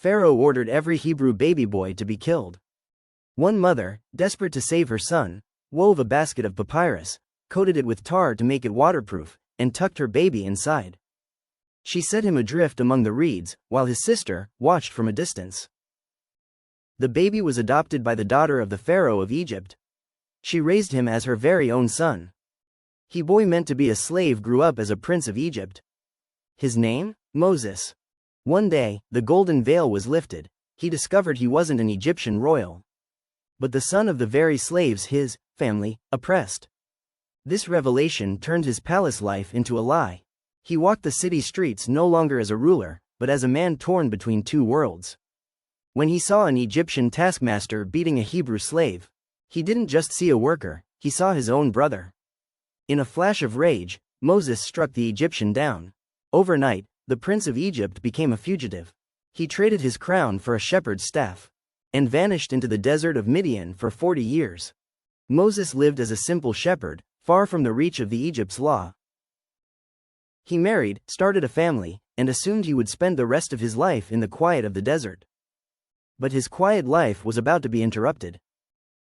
Pharaoh ordered every Hebrew baby boy to be killed. One mother, desperate to save her son, wove a basket of papyrus, coated it with tar to make it waterproof, and tucked her baby inside. She set him adrift among the reeds, while his sister watched from a distance. The baby was adopted by the daughter of the Pharaoh of Egypt. She raised him as her very own son. He boy meant to be a slave grew up as a prince of Egypt. His name? Moses. One day, the golden veil was lifted. He discovered he wasn't an Egyptian royal, but the son of the very slaves his family oppressed. This revelation turned his palace life into a lie. He walked the city streets no longer as a ruler, but as a man torn between two worlds. When he saw an Egyptian taskmaster beating a Hebrew slave, he didn't just see a worker, he saw his own brother. In a flash of rage, Moses struck the Egyptian down. Overnight, the prince of Egypt became a fugitive. He traded his crown for a shepherd's staff and vanished into the desert of Midian for 40 years. Moses lived as a simple shepherd, far from the reach of the Egypt's law. He married, started a family, and assumed he would spend the rest of his life in the quiet of the desert. But his quiet life was about to be interrupted.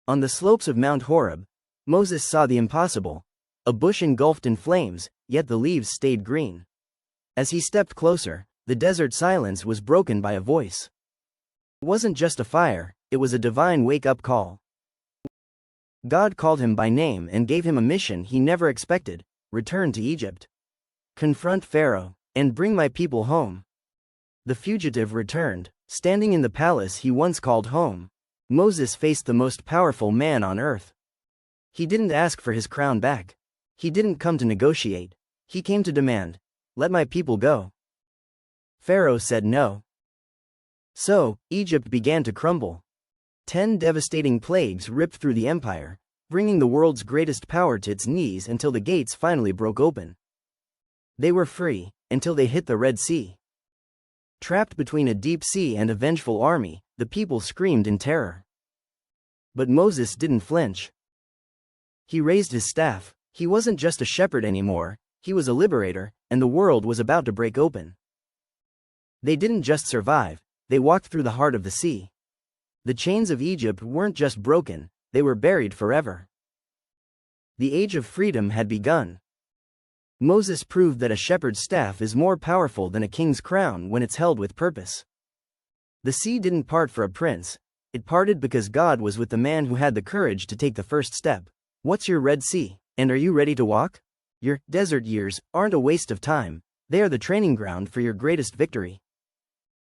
On the slopes of Mount Horeb, Moses saw the impossible, a bush engulfed in flames, yet the leaves stayed green. As he stepped closer, the desert silence was broken by a voice. It wasn't just a fire, it was a divine wake-up call. God called him by name and gave him a mission he never expected: return to Egypt. Confront Pharaoh, and bring my people home. The fugitive returned, standing in the palace he once called home. Moses faced the most powerful man on earth. He didn't ask for his crown back. He didn't come to negotiate. He came to demand, "Let my people go." Pharaoh said no. So, Egypt began to crumble. 10 devastating plagues ripped through the empire, bringing the world's greatest power to its knees until the gates finally broke open. They were free, until they hit the Red Sea. Trapped between a deep sea and a vengeful army, the people screamed in terror. But Moses didn't flinch. He raised his staff. He wasn't just a shepherd anymore, he was a liberator, and the world was about to break open. They didn't just survive, they walked through the heart of the sea. The chains of Egypt weren't just broken, they were buried forever. The age of freedom had begun. Moses proved that a shepherd's staff is more powerful than a king's crown when it's held with purpose. The sea didn't part for a prince, it parted because God was with the man who had the courage to take the first step. What's your Red Sea, and are you ready to walk? Your desert years aren't a waste of time, they are the training ground for your greatest victory.